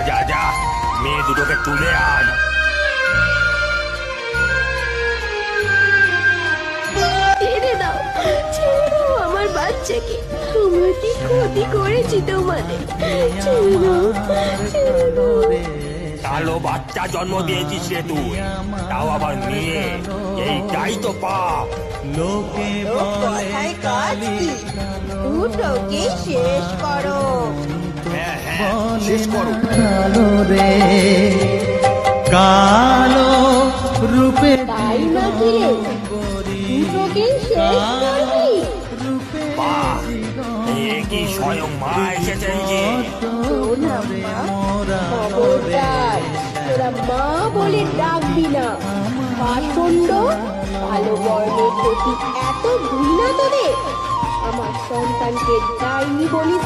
যা যা, মেয়ে দুটোকে তুলে আন। ছেড়ে দাও, ছেড়ে দাও আমার বাচ্চাকে। আমার কি ক্ষতি করেছি তোমাদের? ছেড়ে দাও, ছেড়ে দাও। কালো বাচ্চা জন্ম দিয়েছিস রে তুই, তাও আবার মেয়ে। এইটাই তো পাপ। কথায় কাজ কি? দুটোকে শেষ করো। হ্যাঁ হ্যাঁ, শেষ করো। রে কালো রূপে তাই নাকি রে? দুটোকে শেষ করবি? বাহ, এ কি স্বয়ং মা এসেছেন যে। শোনা মা, খবরদার তোরা মা বলে ডাকবি না। পাষণ্ড, কালো বর্ণের প্রতি এত ঘৃণা তোদের? আমার সন্তানকে ডাইনি বলিস